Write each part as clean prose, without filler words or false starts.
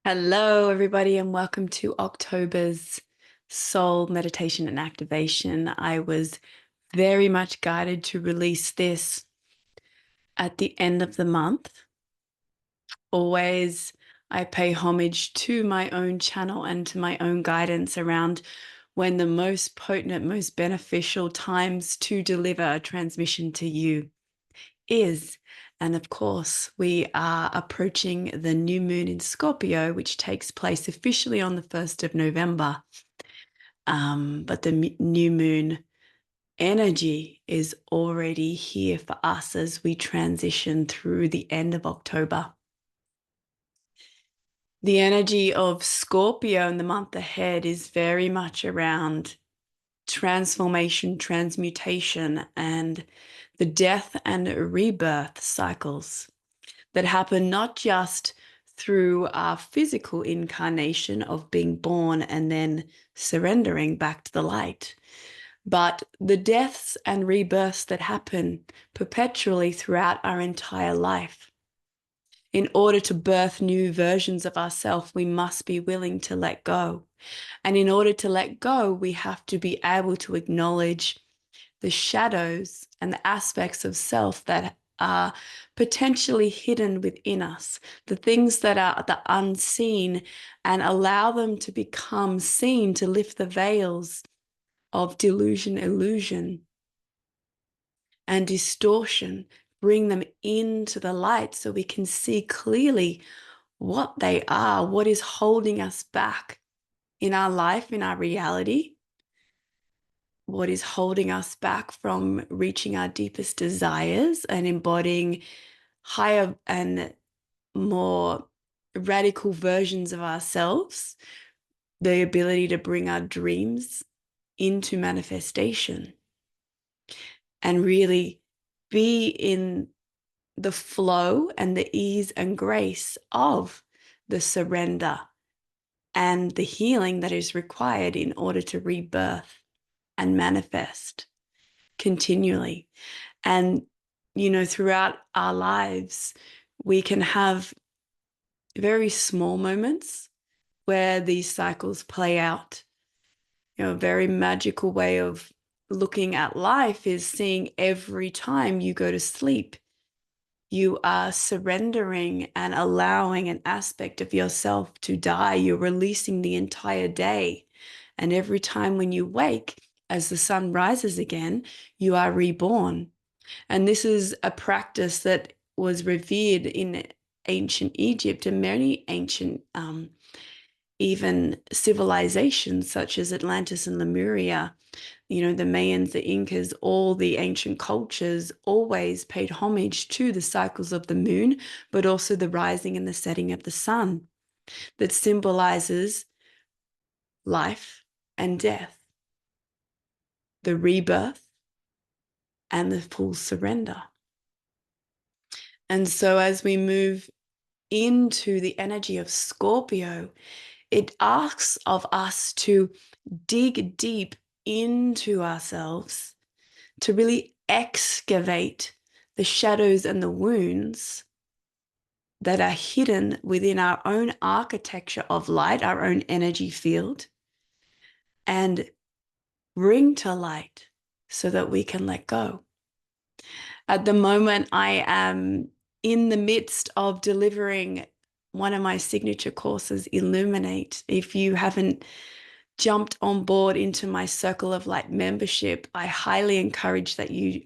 Hello, everybody, and welcome to October's Soul Meditation and Activation. I was very much guided to release this at the end of the month. Always, I pay homage to my own channel and to my own guidance around when the most potent, most beneficial times to deliver a transmission to you is. And of course, we are approaching the new moon in Scorpio, which takes place officially on the 1st of November. But the new moon energy is already here for us as we transition through the end of October. The energy of Scorpio in the month ahead is very much around transformation, transmutation, and the death and rebirth cycles that happen not just through our physical incarnation of being born and then surrendering back to the light, but the deaths and rebirths that happen perpetually throughout our entire life. In order to birth new versions of ourselves, we must be willing to let go. And in order to let go, we have to be able to acknowledge the shadows and the aspects of self that are potentially hidden within us, the things that are the unseen, and allow them to become seen, to lift the veils of delusion, illusion, and distortion, bring them into the light so we can see clearly what they are, what is holding us back in our life, in our reality, what is holding us back from reaching our deepest desires and embodying higher and more radical versions of ourselves, the ability to bring our dreams into manifestation and really be in the flow and the ease and grace of the surrender and the healing that is required in order to rebirth and manifest continually. And, throughout our lives, we can have very small moments where these cycles play out. A very magical way of looking at life is seeing every time you go to sleep, you are surrendering and allowing an aspect of yourself to die. You're releasing the entire day. And every time when you wake, as the sun rises again, you are reborn. And this is a practice that was revered in ancient Egypt and many ancient even civilizations such as Atlantis and Lemuria. The Mayans, the Incas, all the ancient cultures always paid homage to the cycles of the moon, but also the rising and the setting of the sun that symbolizes life and death, the rebirth and the full surrender. And so as we move into the energy of Scorpio, it asks of us to dig deep into ourselves, to really excavate the shadows and the wounds that are hidden within our own architecture of light, our own energy field, and bring to light so that we can let go. At the moment, I am in the midst of delivering one of my signature courses, Illuminate. If you haven't jumped on board into my Circle of Light membership, I highly encourage that you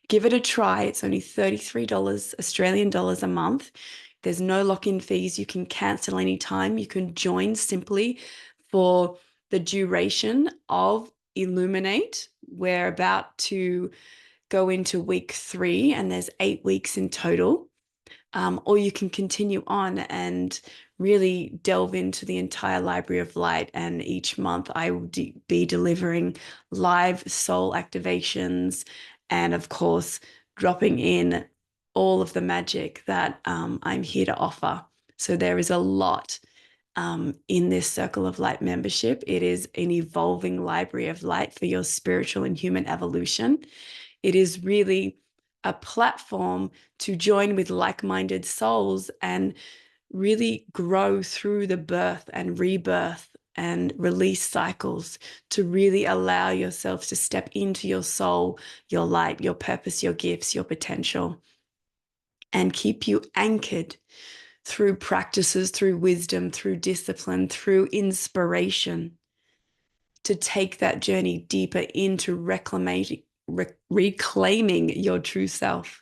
give it a try. It's only $33 Australian dollars a month. There's no lock-in fees. You can cancel anytime. You can join simply for the duration of Illuminate. We're about to go into week 3 and there's 8 weeks in total. Or you can continue on and really delve into the entire Library of Light. And each month I will be delivering live soul activations and, of course, dropping in all of the magic that I'm here to offer. So there is a lot in this Circle of Light membership. It is an evolving Library of Light for your spiritual and human evolution. It is really a platform to join with like-minded souls and really grow through the birth and rebirth and release cycles, to really allow yourself to step into your soul, your light, your purpose, your gifts, your potential, and keep you anchored through practices, through wisdom, through discipline, through inspiration, to take that journey deeper into reclaiming your true self.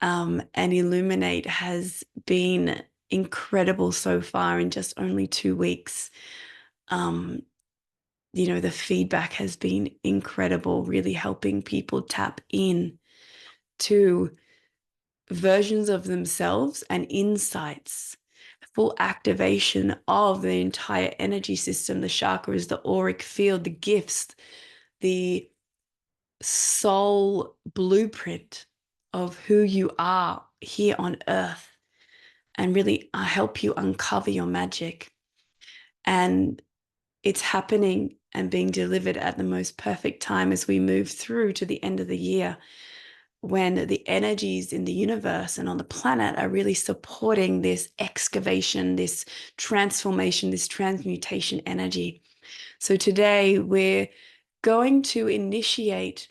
And Illuminate has been incredible so far in just only 2 weeks. The feedback has been incredible, really helping people tap in to versions of themselves and insights, full activation of the entire energy system, the chakras, the auric field, the gifts, the soul blueprint of who you are here on earth, and really help you uncover your magic. And it's happening and being delivered at the most perfect time as we move through to the end of the year, when the energies in the universe and on the planet are really supporting this excavation, this transformation, this transmutation energy. So today we're going to initiate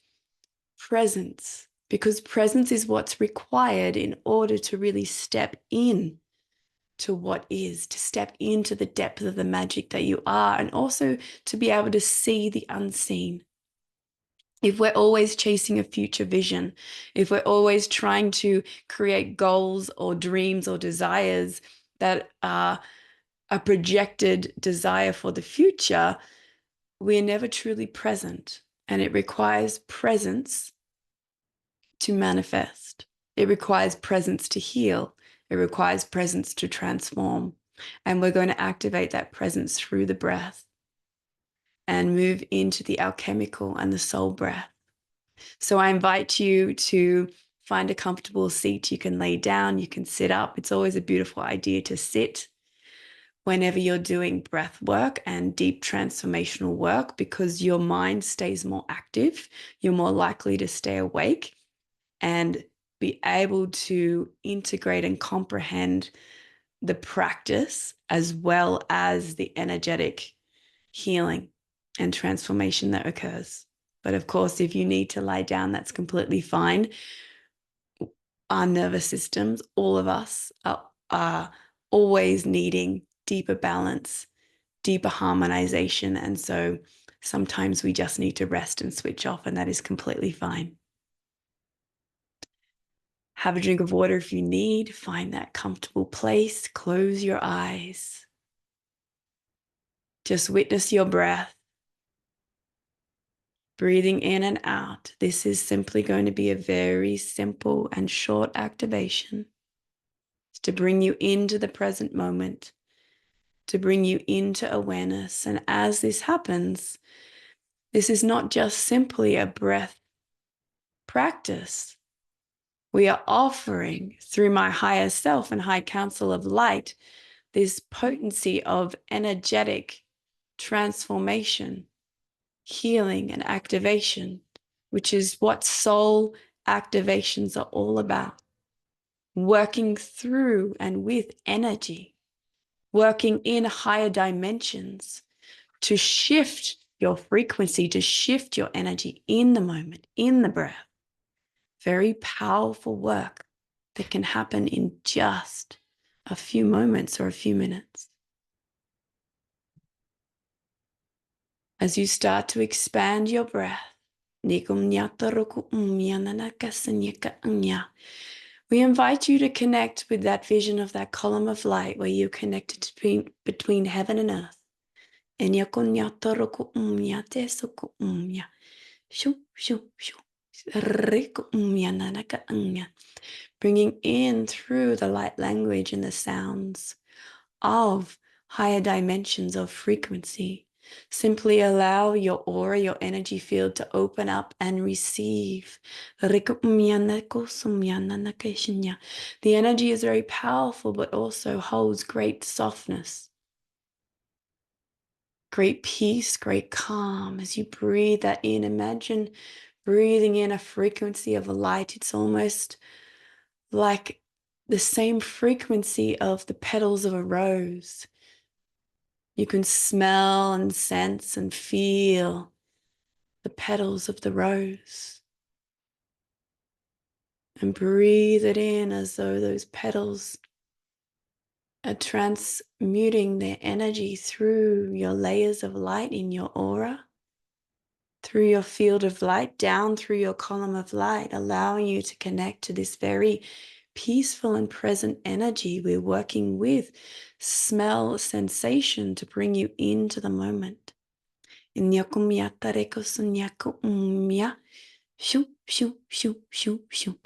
presence, because presence is what's required in order to really step in to what is, to step into the depth of the magic that you are, and also to be able to see the unseen. If we're always chasing a future vision, if we're always trying to create goals or dreams or desires that are a projected desire for the future, we're never truly present. And it requires presence to manifest. It requires presence to heal. It requires presence to transform. And we're going to activate that presence through the breath and move into the alchemical and the soul breath. So I invite you to find a comfortable seat. You can lay down, you can sit up. It's always a beautiful idea to sit whenever you're doing breath work and deep transformational work, because your mind stays more active. You're more likely to stay awake and be able to integrate and comprehend the practice as well as the energetic healing and transformation that occurs. But of course, if you need to lie down, that's completely fine. Our nervous systems, all of us, are always needing deeper balance, deeper harmonization. And so sometimes we just need to rest and switch off, and that is completely fine. Have a drink of water if you need. Find that comfortable place. Close your eyes. Just witness your breath. Breathing in and out. This is simply going to be a very simple and short activation. It's to bring you into the present moment, to bring you into awareness. And as this happens, this is not just simply a breath practice. We are offering, through my higher self and high council of light, this potency of energetic transformation, healing, and activation, which is what soul activations are all about. Working through and with energy, working in higher dimensions to shift your frequency, to shift your energy in the moment, in the breath. Very powerful work that can happen in just a few moments or a few minutes. As you start to expand your breath, we invite you to connect with that vision of that column of light where you're connected between heaven and earth. Bringing in through the light language and the sounds of higher dimensions of frequency. Simply allow your aura, your energy field to open up and receive. The energy is very powerful, but also holds great softness, great peace, great calm. As you breathe that in, imagine breathing in a frequency of light. It's almost like the same frequency of the petals of a rose. You can smell and sense and feel the petals of the rose. And breathe it in as though those petals are transmuting their energy through your layers of light in your aura, through your field of light, down through your column of light, allowing you to connect to this very peaceful and present energy. We're working with smell sensation to bring you into the moment. Shoo, shoo, shoo, shoo, shoo.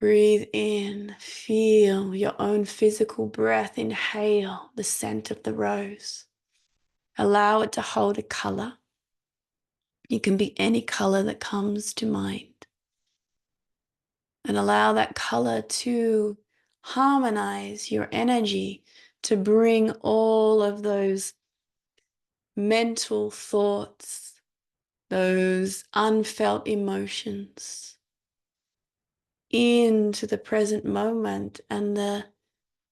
Breathe in, feel your own physical breath. Inhale the scent of the rose. Allow it to hold a color. It can be any color that comes to mind. And allow that color to harmonize your energy, to bring all of those mental thoughts, those unfelt emotions into the present moment, and the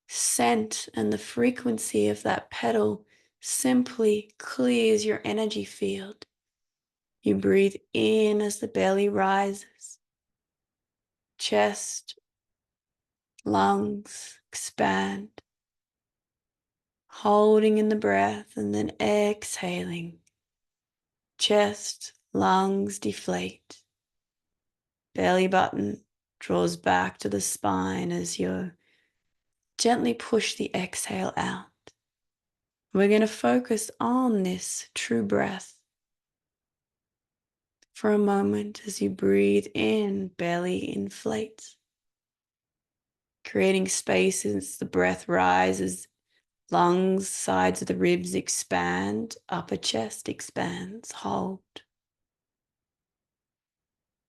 scent and the frequency of that petal simply clears your energy field. You breathe in as the belly rises, chest, lungs expand, holding in the breath and then exhaling. Chest, lungs deflate. Belly button draws back to the spine as you gently push the exhale out. We're going to focus on this true breath for a moment. As you breathe in, belly inflates, creating space as the breath rises. Lungs, sides of the ribs expand, upper chest expands, hold.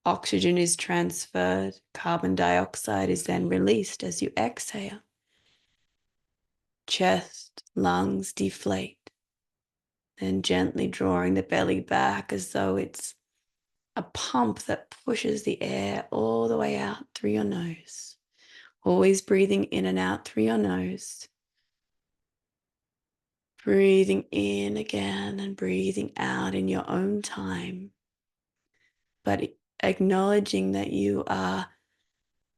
Oxygen is transferred, carbon dioxide is then released as you exhale. Chest, lungs deflate, then gently drawing the belly back as though it's a pump that pushes the air all the way out through your nose. Always breathing in and out through your nose. Breathing in again and breathing out in your own time. But acknowledging that you are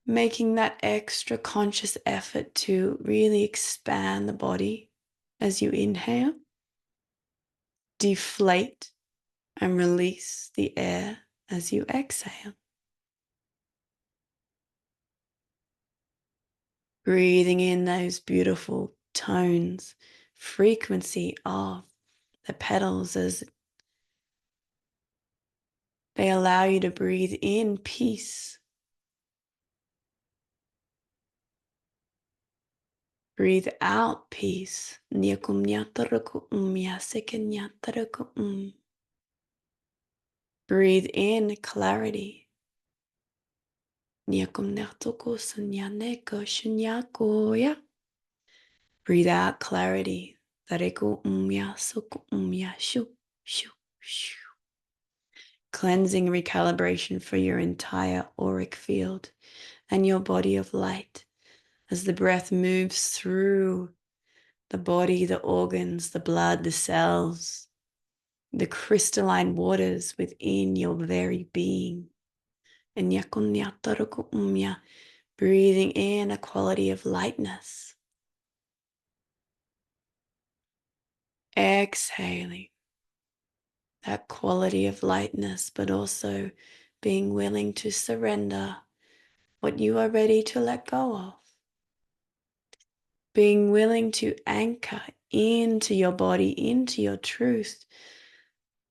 making that extra conscious effort to really expand the body as you inhale. Deflate and release the air as you exhale. Breathing in those beautiful tones, frequency of the petals as they allow you to breathe in peace. Breathe out peace. Breathe in clarity. Breathe out clarity. Cleansing recalibration for your entire auric field and your body of light as the breath moves through the body, the organs, the blood, the cells, the crystalline waters within your very being. And breathing in a quality of lightness. Exhaling that quality of lightness, but also being willing to surrender what you are ready to let go of. Being willing to anchor into your body, into your truth.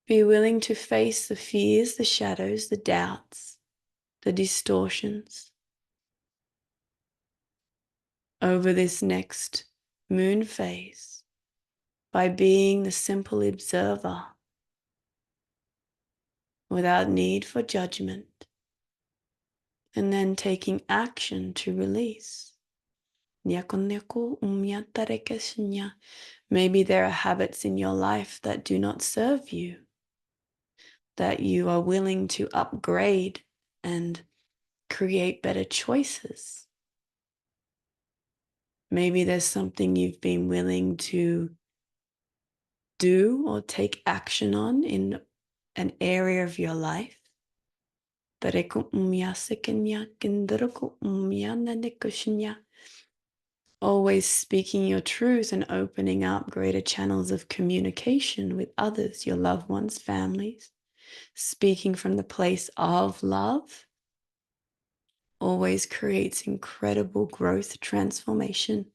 Be willing to face the fears, the shadows, the doubts, the distortions over this next moon phase by being the simple observer without need for judgment, and then taking action to release. Maybe there are habits in your life that do not serve you, that you are willing to upgrade and create better choices. Maybe there's something you've been willing to do or take action on in an area of your life. Always speaking your truth and opening up greater channels of communication with others, your loved ones, families. Speaking from the place of love always creates incredible growth, transformation,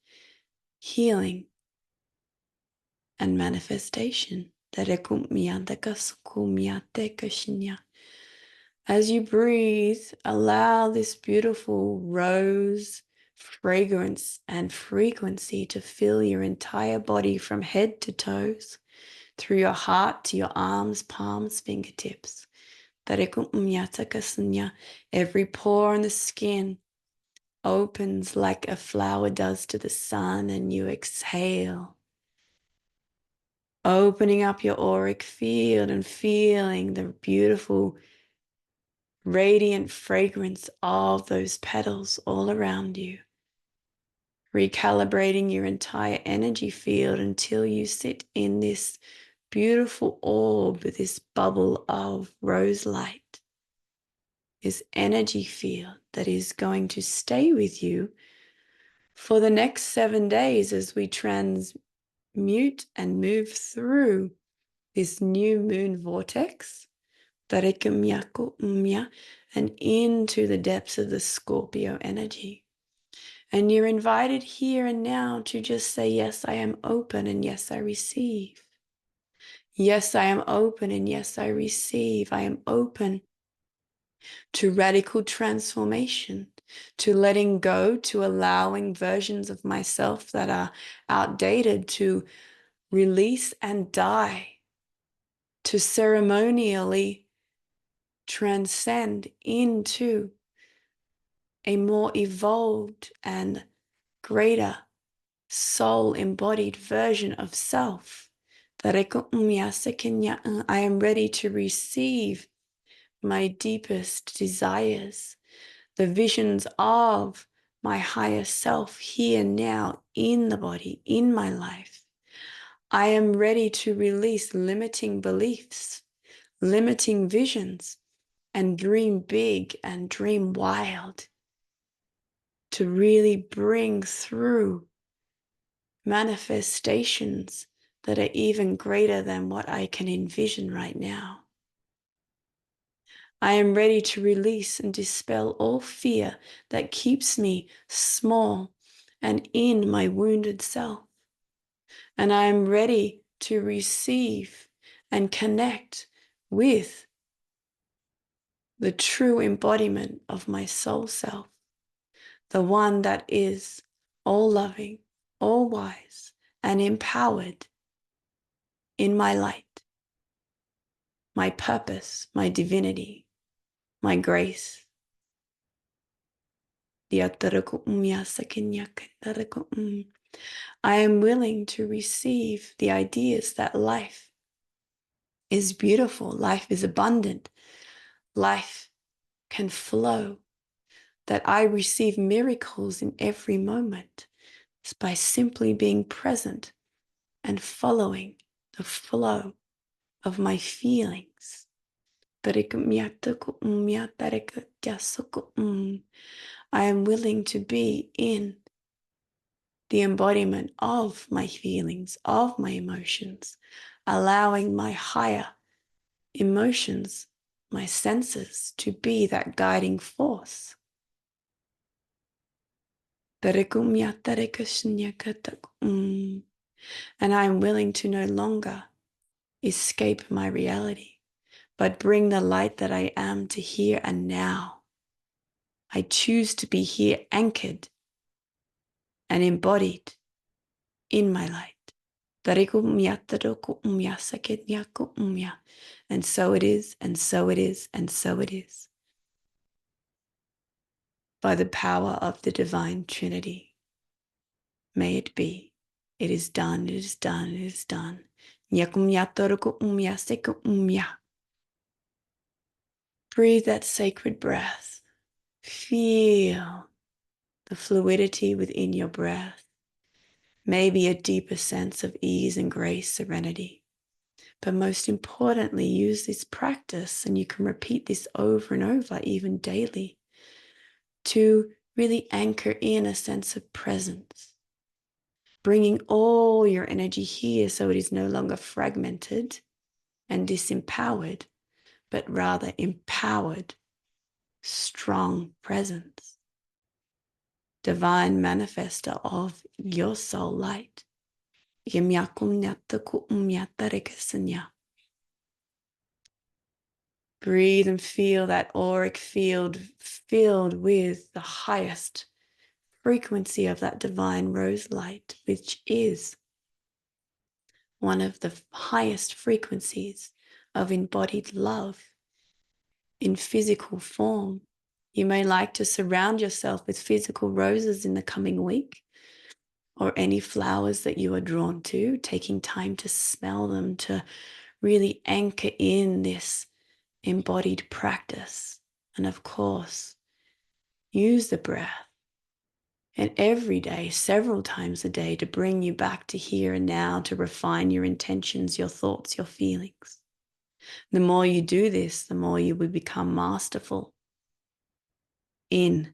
healing, and manifestation. As you breathe, allow this beautiful rose fragrance and frequency to fill your entire body from head to toes, through your heart to your arms, palms, fingertips. Every pore in the skin opens like a flower does to the sun, and you exhale, opening up your auric field and feeling the beautiful radiant fragrance of those petals all around you, recalibrating your entire energy field until you sit in this beautiful orb, this bubble of rose light, this energy field that is going to stay with you for the next 7 days as we transmute and move through this new moon vortex and into the depths of the Scorpio energy. And you're invited here and now to just say, yes, I am open, and yes, I receive. Yes, I am open, and yes, I receive. I am open to radical transformation, to letting go, to allowing versions of myself that are outdated to release and die, to ceremonially transcend into a more evolved and greater soul-embodied version of self. I am ready to receive my deepest desires, the visions of my higher self here now in the body, in my life. I am ready to release limiting beliefs, limiting visions, and dream big and dream wild, to really bring through manifestations that are even greater than what I can envision right now. I am ready to release and dispel all fear that keeps me small and in my wounded self. And I am ready to receive and connect with the true embodiment of my soul self, the one that is all loving, all wise, and empowered in my light, my purpose, my divinity, my grace. I am willing to receive the ideas that life is beautiful, life is abundant, life can flow, that I receive miracles in every moment by simply being present and following the flow of my feelings. I am willing to be in the embodiment of my feelings, of my emotions, allowing my higher emotions, my senses, to be that guiding force. And I am willing to no longer escape my reality, but bring the light that I am to here and now. I choose to be here anchored and embodied in my light. And so it is, and so it is, and so it is. By the power of the divine Trinity, may it be. It is done, it is done, it is done. Breathe that sacred breath. Feel the fluidity within your breath, maybe a deeper sense of ease and grace, serenity. But most importantly, use this practice, and you can repeat this over and over, even daily, to really anchor in a sense of presence, bringing all your energy here so it is no longer fragmented and disempowered, but rather empowered, strong presence, divine manifester of your soul light. Breathe and feel that auric field filled with the highest frequency of that divine rose light, which is one of the highest frequencies of embodied love in physical form. You may like to surround yourself with physical roses in the coming week, or any flowers that you are drawn to, taking time to smell them, to really anchor in this embodied practice. And of course, use the breath, and every day, several times a day, to bring you back to here and now, to refine your intentions, your thoughts, your feelings. The more you do this, the more you will become masterful in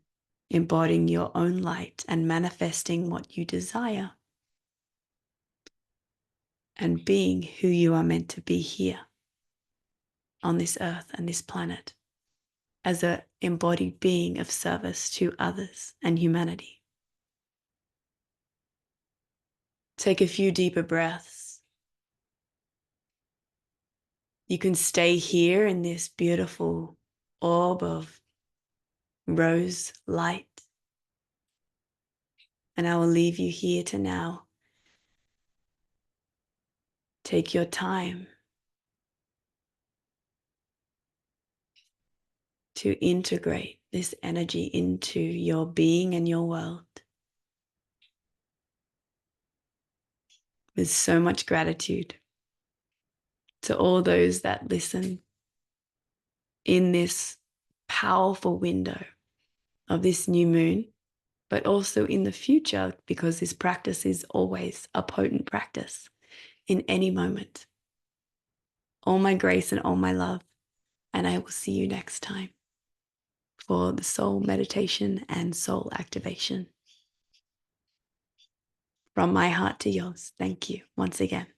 embodying your own light and manifesting what you desire and being who you are meant to be here on this earth and this planet as an embodied being of service to others and humanity. Take a few deeper breaths. You can stay here in this beautiful orb of rose light, and I will leave you here to now. Take your time to integrate this energy into your being and your world with so much gratitude to all those that listen in this powerful window of this new moon, but also in the future, because this practice is always a potent practice in any moment. All my grace and all my love, and I will see you next time for the soul meditation and soul activation. From my heart to yours, thank you once again.